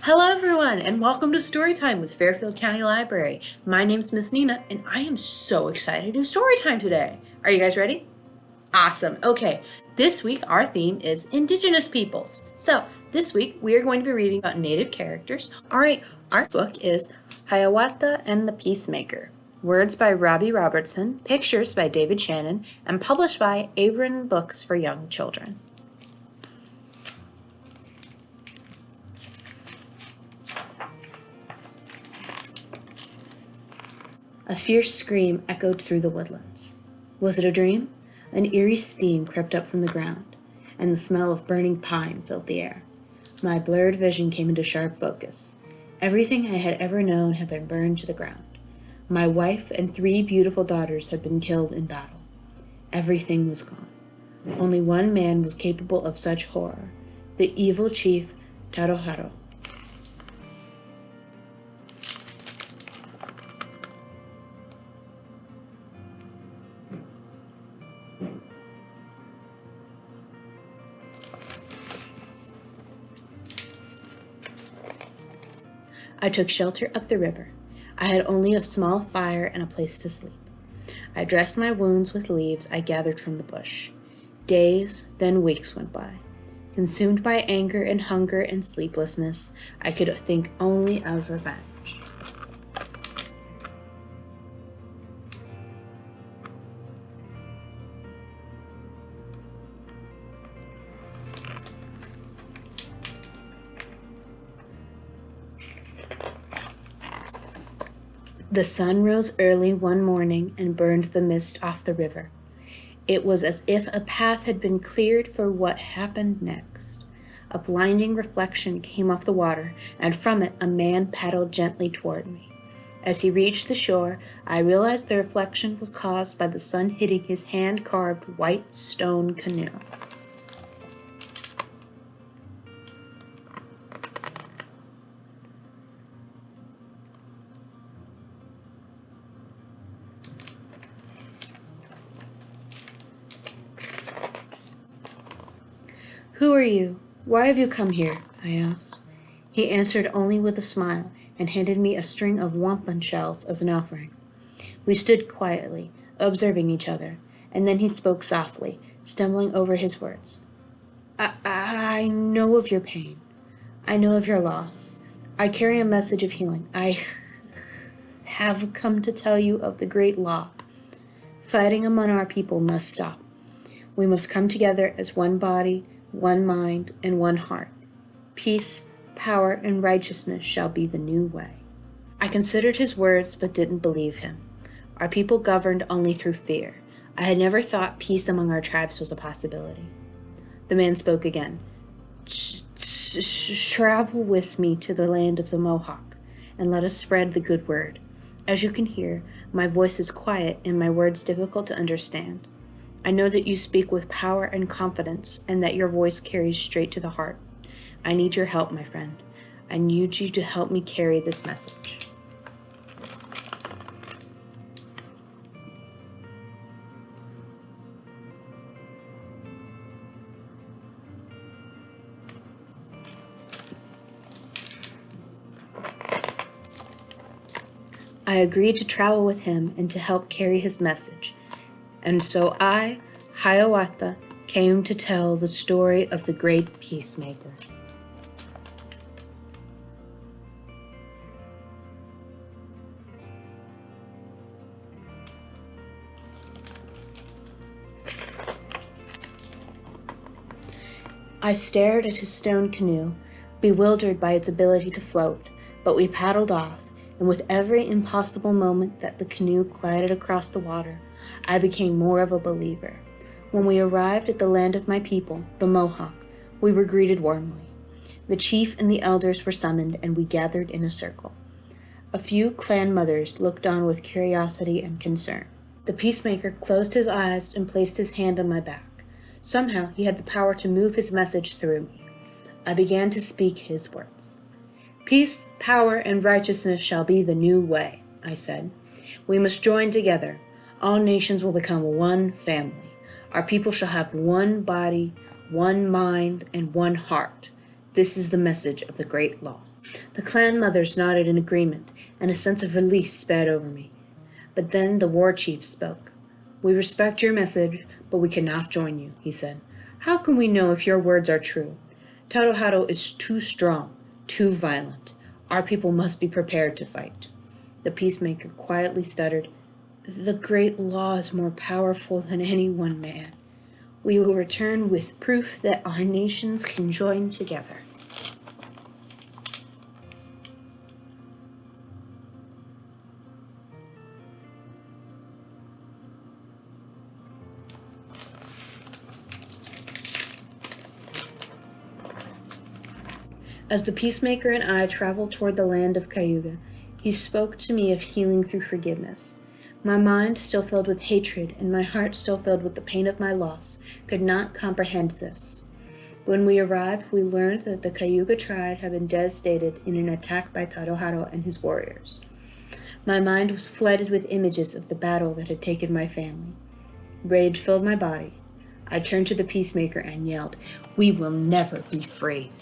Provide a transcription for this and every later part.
Hello everyone and welcome to Storytime with Fairfield County Library. My name's Miss Nina and I am so excited to do Storytime today. Are you guys ready? Awesome. Okay, this week our theme is Indigenous Peoples. So this week we are going to be reading about Native characters. Alright, our book is Hiawatha and the Peacemaker. Words by Robbie Robertson, pictures by David Shannon, and published by Abrams Books for young children. A fierce scream echoed through the woodlands. Was it a dream? An eerie steam crept up from the ground, and the smell of burning pine filled the air. My blurred vision came into sharp focus. Everything I had ever known had been burned to the ground. My wife and 3 beautiful daughters had been killed in battle. Everything was gone. Only one man was capable of such horror, the evil chief Taroharo. I took shelter up the river. I had only a small fire and a place to sleep. I dressed my wounds with leaves I gathered from the bush. Days, then weeks went by. Consumed by anger and hunger and sleeplessness, I could think only of revenge. The sun rose early one morning and burned the mist off the river. It was as if a path had been cleared for what happened next. A blinding reflection came off the water, and from it a man paddled gently toward me. As he reached the shore, I realized the reflection was caused by the sun hitting his hand-carved white stone canoe. "Who are you? Why have you come here?" I asked. He answered only with a smile and handed me a string of wampum shells as an offering. We stood quietly, observing each other, and then he spoke softly, stumbling over his words. I know of your pain. I know of your loss. I carry a message of healing. I have come to tell you of the great law. Fighting among our people must stop. We must come together as one body, one mind, and one heart. Peace, power, and righteousness shall be the new way. I considered his words, but didn't believe him. Our people governed only through fear. I had never thought peace among our tribes was a possibility. The man spoke again. Travel with me to the land of the Mohawk, and let us spread the good word. As you can hear, my voice is quiet and my words difficult to understand. I know that you speak with power and confidence, and that your voice carries straight to the heart. I need your help, my friend. I need you to help me carry this message. I agreed to travel with him and to help carry his message. And so I, Hiawatha, came to tell the story of the great Peacemaker. I stared at his stone canoe, bewildered by its ability to float, but we paddled off, and with every impossible moment that the canoe glided across the water, I became more of a believer. When we arrived at the land of my people, the Mohawk, we were greeted warmly. The chief and the elders were summoned, and we gathered in a circle. A few clan mothers looked on with curiosity and concern. The Peacemaker closed his eyes and placed his hand on my back. Somehow he had the power to move his message through me. I began to speak his words. "Peace, power, and righteousness shall be the new way," I said. "We must join together. All nations will become one family. Our people shall have one body, one mind, and one heart. This is the message of the great law." The clan mothers nodded in agreement, and a sense of relief sped over me. But then the war chief spoke. "We respect your message, but we cannot join you," he said. "How can we know if your words are true? Tadohado is too strong, too violent. Our people must be prepared to fight." The peacemaker quietly stuttered, "The great law is more powerful than any one man. We will return with proof that our nations can join together." As the peacemaker and I traveled toward the land of Cayuga, he spoke to me of healing through forgiveness. My mind, still filled with hatred, and my heart still filled with the pain of my loss, could not comprehend this. When we arrived, we learned that the Cayuga tribe had been devastated in an attack by Tadohado and his warriors. My mind was flooded with images of the battle that had taken my family. Rage filled my body. I turned to the peacemaker and yelled, "We will never be free."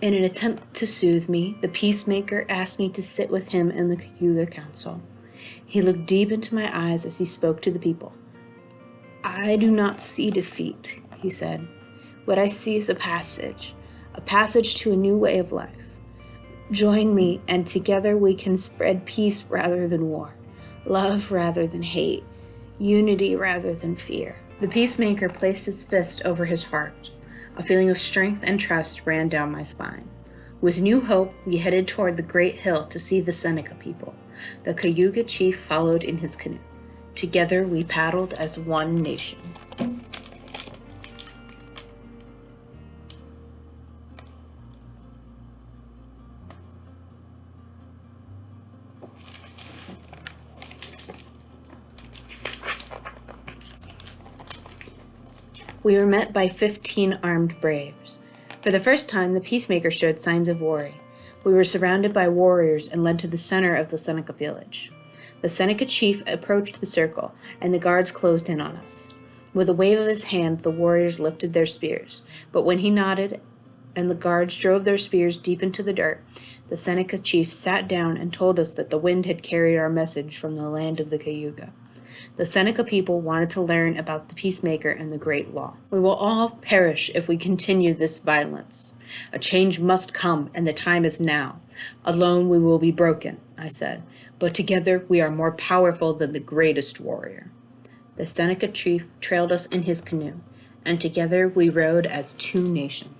In an attempt to soothe me, the peacemaker asked me to sit with him in the Cayuga Council. He looked deep into my eyes as he spoke to the people. "I do not see defeat," he said. "What I see is a passage to a new way of life. Join me, and together we can spread peace rather than war, love rather than hate, unity rather than fear." The peacemaker placed his fist over his heart. A feeling of strength and trust ran down my spine. With new hope, we headed toward the great hill to see the Seneca people. The Cayuga chief followed in his canoe. Together we paddled as one nation. We were met by 15 armed braves. For the first time, the peacemaker showed signs of worry. We were surrounded by warriors and led to the center of the Seneca village. The Seneca chief approached the circle, and the guards closed in on us. With a wave of his hand, the warriors lifted their spears, but when he nodded and the guards drove their spears deep into the dirt, the Seneca chief sat down and told us that the wind had carried our message from the land of the Cayuga. The Seneca people wanted to learn about the peacemaker and the great law. "We will all perish if we continue this violence. A change must come, and the time is now. Alone we will be broken," I said, "but together we are more powerful than the greatest warrior." The Seneca chief trailed us in his canoe, and together we rode as two nations.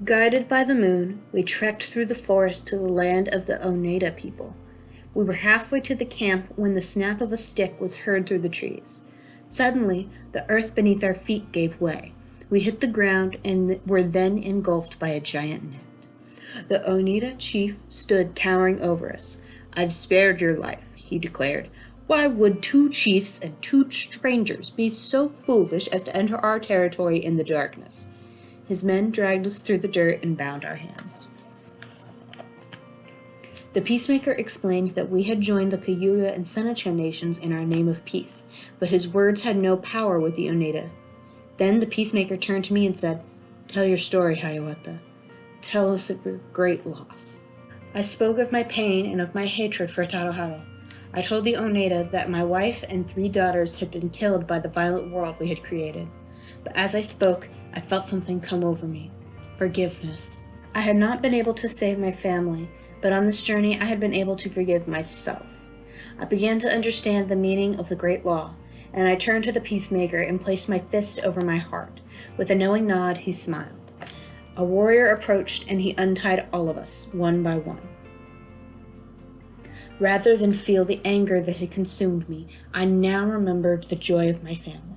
Guided by the moon, we trekked through the forest to the land of the Oneida people. We were halfway to the camp when the snap of a stick was heard through the trees. Suddenly, the earth beneath our feet gave way. We hit the ground and were then engulfed by a giant net. The Oneida chief stood towering over us. "I've spared your life," he declared. "Why would two chiefs and two strangers be so foolish as to enter our territory in the darkness?" His men dragged us through the dirt and bound our hands. The peacemaker explained that we had joined the Cayuga and Seneca nations in our name of peace, but his words had no power with the Oneida. Then the peacemaker turned to me and said, "Tell your story, Hiawatha. Tell us of your great loss." I spoke of my pain and of my hatred for Tadohado. I told the Oneida that my wife and 3 daughters had been killed by the violent world we had created. But as I spoke, I felt something come over me. Forgiveness. I had not been able to save my family, but on this journey I had been able to forgive myself. I began to understand the meaning of the great law, and I turned to the peacemaker and placed my fist over my heart. With a knowing nod, he smiled. A warrior approached, and he untied all of us, one by one. Rather than feel the anger that had consumed me, I now remembered the joy of my family.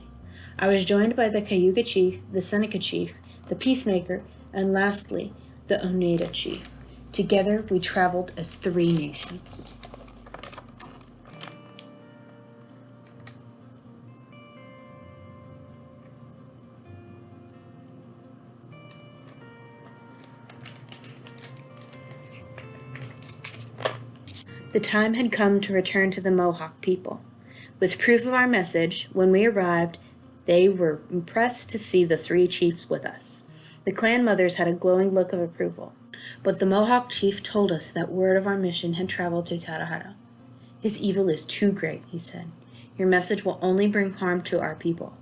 I was joined by the Cayuga chief, the Seneca chief, the Peacemaker, and lastly, the Oneida chief. Together we traveled as 3 nations. The time had come to return to the Mohawk people. With proof of our message, when we arrived, they were impressed to see the 3 chiefs with us. The clan mothers had a glowing look of approval, but the Mohawk chief told us that word of our mission had traveled to Tadohato. His evil is too great, he said. Your message will only bring harm to our people.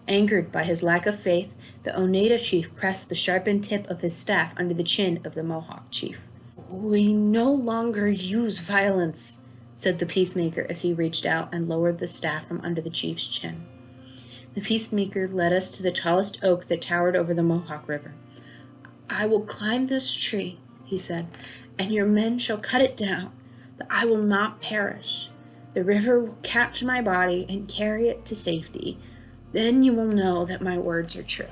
Angered by his lack of faith, the Oneida chief pressed the sharpened tip of his staff under the chin of the Mohawk chief. We no longer use violence, said the Peacemaker as he reached out and lowered the staff from under the chief's chin. The Peacemaker led us to the tallest oak that towered over the Mohawk River. I will climb this tree, he said, and your men shall cut it down, but I will not perish. The river will catch my body and carry it to safety. Then you will know that my words are true.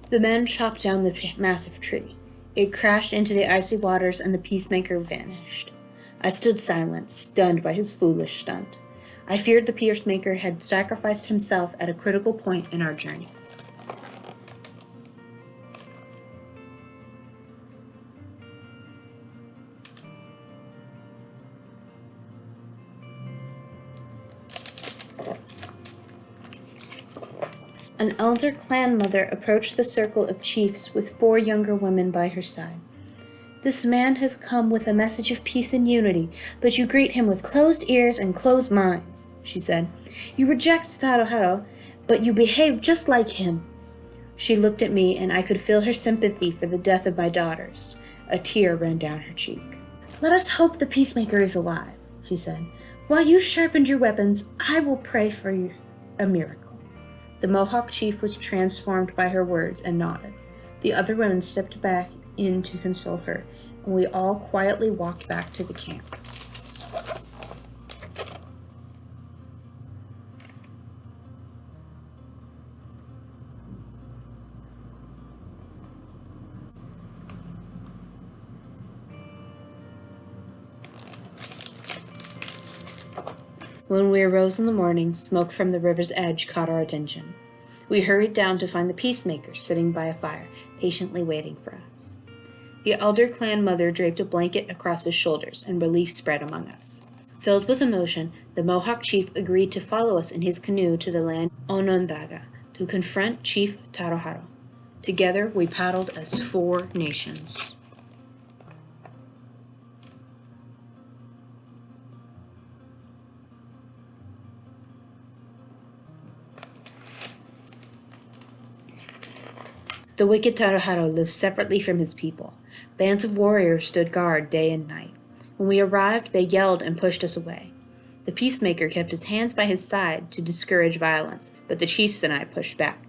The men chopped down the massive tree. It crashed into the icy waters, and the Peacemaker vanished. I stood silent, stunned by his foolish stunt. I feared the Peacemaker had sacrificed himself at a critical point in our journey. An elder clan mother approached the circle of chiefs with 4 younger women by her side. This man has come with a message of peace and unity, but you greet him with closed ears and closed minds, she said. You reject Tadohato, but you behave just like him. She looked at me, and I could feel her sympathy for the death of my daughters. A tear ran down her cheek. Let us hope the Peacemaker is alive, she said. While you sharpened your weapons, I will pray for you a miracle. The Mohawk chief was transformed by her words and nodded. The other women stepped back in to console her, and we all quietly walked back to the camp. When we arose in the morning, smoke from the river's edge caught our attention. We hurried down to find the Peacemaker sitting by a fire, patiently waiting for us. The elder clan mother draped a blanket across his shoulders, and relief spread among us. Filled with emotion, the Mohawk chief agreed to follow us in his canoe to the land Onondaga to confront Chief Tadohato. Together we paddled as 4 nations. The wicked Tadohato lived separately from his people. Bands of warriors stood guard day and night. When we arrived, they yelled and pushed us away. The Peacemaker kept his hands by his side to discourage violence, but the chiefs and I pushed back.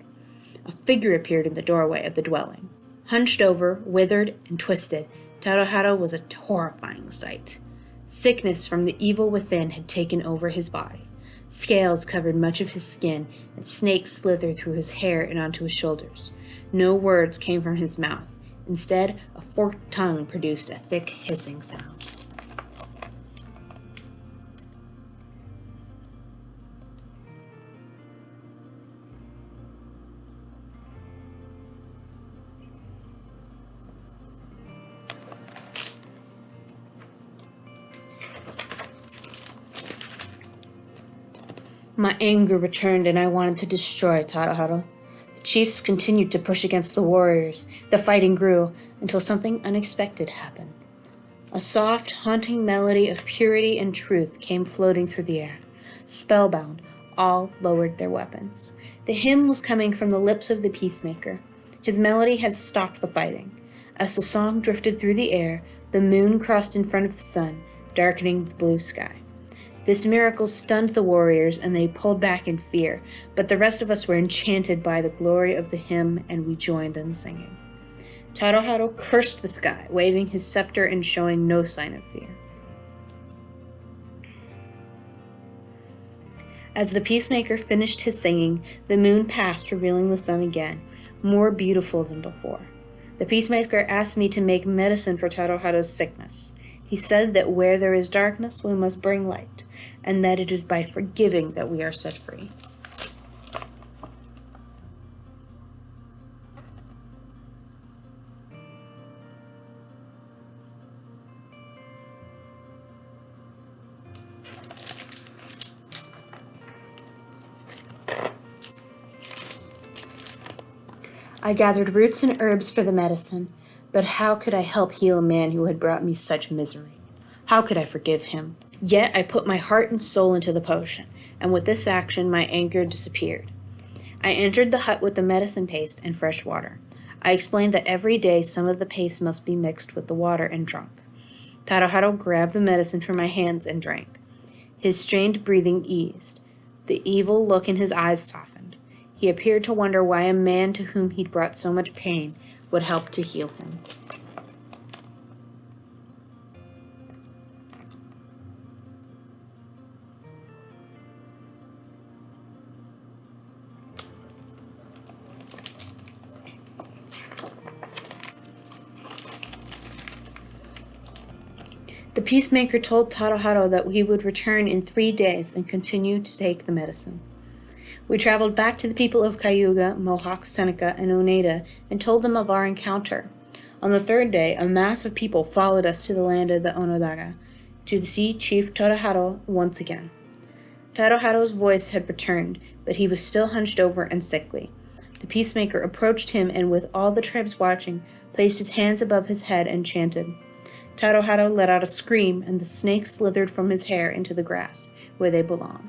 A figure appeared in the doorway of the dwelling. Hunched over, withered, and twisted, Tadohato was a horrifying sight. Sickness from the evil within had taken over his body. Scales covered much of his skin, and snakes slithered through his hair and onto his shoulders. No words came from his mouth. Instead, a forked tongue produced a thick, hissing sound. My anger returned, and I wanted to destroy Tadohato. Chiefs continued to push against the warriors. The fighting grew until something unexpected happened. A soft, haunting melody of purity and truth came floating through the air. Spellbound, all lowered their weapons. The hymn was coming from the lips of the Peacemaker. His melody had stopped the fighting. As the song drifted through the air, the moon crossed in front of the sun, darkening the blue sky. This miracle stunned the warriors, and they pulled back in fear, but the rest of us were enchanted by the glory of the hymn, and we joined in singing. Taroharo cursed the sky, waving his scepter and showing no sign of fear. As the Peacemaker finished his singing, the moon passed, revealing the sun again, more beautiful than before. The Peacemaker asked me to make medicine for Taroharo's sickness. He said that where there is darkness, we must bring light, and that it is by forgiving that we are set free. I gathered roots and herbs for the medicine, but how could I help heal a man who had brought me such misery? How could I forgive him? Yet I put my heart and soul into the potion, and with this action my anger disappeared. I entered the hut with the medicine paste and fresh water. I explained that every day some of the paste must be mixed with the water and drunk. Taroharo grabbed the medicine from my hands and drank. His strained breathing eased. The evil look in his eyes softened. He appeared to wonder why a man to whom he'd brought so much pain would help to heal him. The Peacemaker told Taroharo that he would return in 3 days and continue to take the medicine. We traveled back to the people of Cayuga, Mohawk, Seneca, and Oneida and told them of our encounter. On the 3rd day, a mass of people followed us to the land of the Onondaga to see Chief Taroharo once again. Taroharo's voice had returned, but he was still hunched over and sickly. The Peacemaker approached him and, with all the tribes watching, placed his hands above his head and chanted. Taroharo let out a scream, and the snakes slithered from his hair into the grass, where they belonged.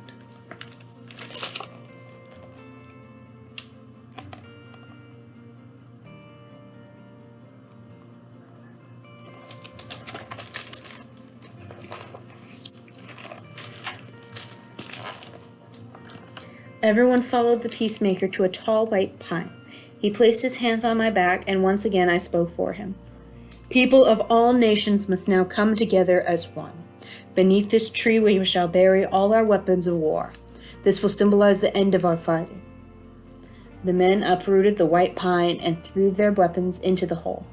Everyone followed the Peacemaker to a tall white pine. He placed his hands on my back, and once again I spoke for him. People of all nations must now come together as one. Beneath this tree we shall bury all our weapons of war. This will symbolize the end of our fighting. The men uprooted the white pine and threw their weapons into the hole.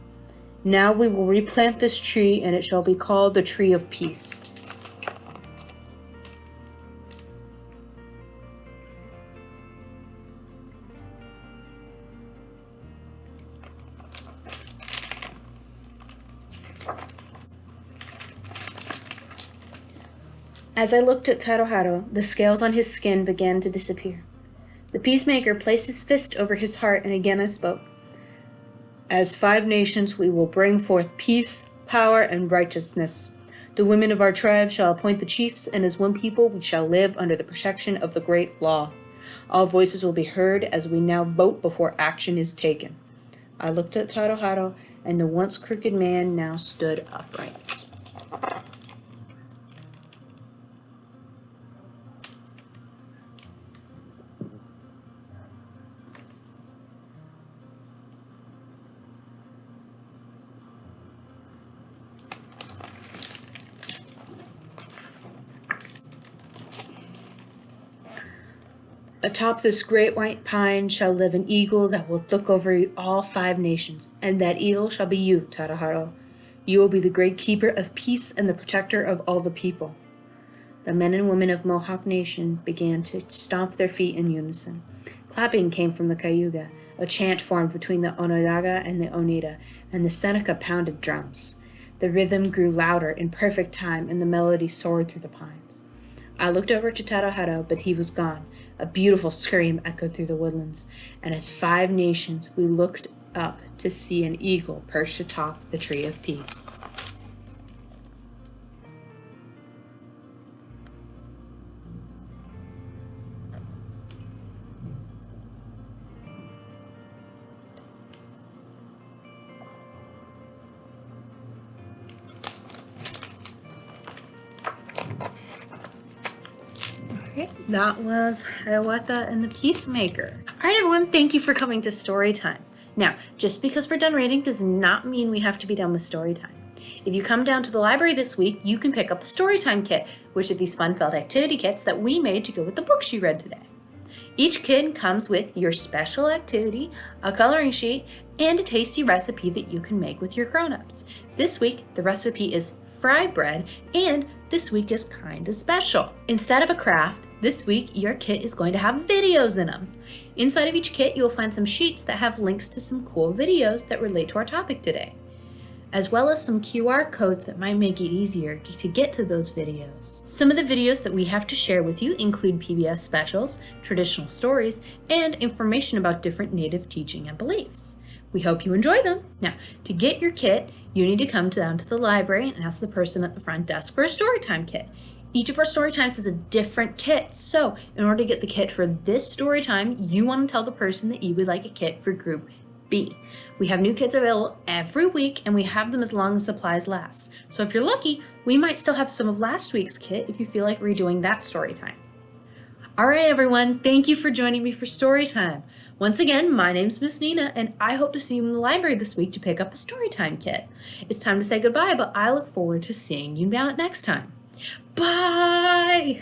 Now we will replant this tree, and it shall be called the Tree of Peace. As I looked at Taroharo, the scales on his skin began to disappear. The Peacemaker placed his fist over his heart, and again I spoke. As 5 nations we will bring forth peace, power, and righteousness. The women of our tribe shall appoint the chiefs, and as one people we shall live under the protection of the great law. All voices will be heard as we now vote before action is taken. I looked at Taroharo, and the once crooked man now stood upright. Atop this great white pine shall live an eagle that will look over all 5 nations, and that eagle shall be you, Taroharo. You will be the great keeper of peace and the protector of all the people. The men and women of Mohawk Nation began to stomp their feet in unison. Clapping came from the Cayuga. A chant formed between the Onondaga and the Oneida, and the Seneca pounded drums. The rhythm grew louder in perfect time, and the melody soared through the pines. I looked over to Taroharo, but he was gone. A beautiful scream echoed through the woodlands, and as 5 nations we looked up to see an eagle perched atop the Tree of Peace. Okay, that was Hiawatha and the Peacemaker. All right, everyone, thank you for coming to Storytime. Now, just because we're done reading does not mean we have to be done with Storytime. If you come down to the library this week, you can pick up a Storytime kit, which are these fun-filled activity kits that we made to go with the books you read today. Each kit comes with your special activity, a coloring sheet, and a tasty recipe that you can make with your grown-ups. This week, the recipe is fry bread, and this week is kinda special. Instead of a craft, this week your kit is going to have videos in them. Inside of each kit, you will find some sheets that have links to some cool videos that relate to our topic today, as well as some QR codes that might make it easier to get to those videos. Some of the videos that we have to share with you include PBS specials, traditional stories, and information about different Native teaching and beliefs. We hope you enjoy them. Now, to get your kit, you need to come down to the library and ask the person at the front desk for a Storytime kit. Each of our Storytimes is a different kit, so in order to get the kit for this Storytime, you want to tell the person that you would like a kit for Group B. We have new kits available every week, and we have them as long as supplies last. So if you're lucky, we might still have some of last week's kit if you feel like redoing that Storytime. All right, everyone, thank you for joining me for Storytime. Once again, my name's Miss Nina, and I hope to see you in the library this week to pick up a Storytime kit. It's time to say goodbye, but I look forward to seeing you next time. Bye!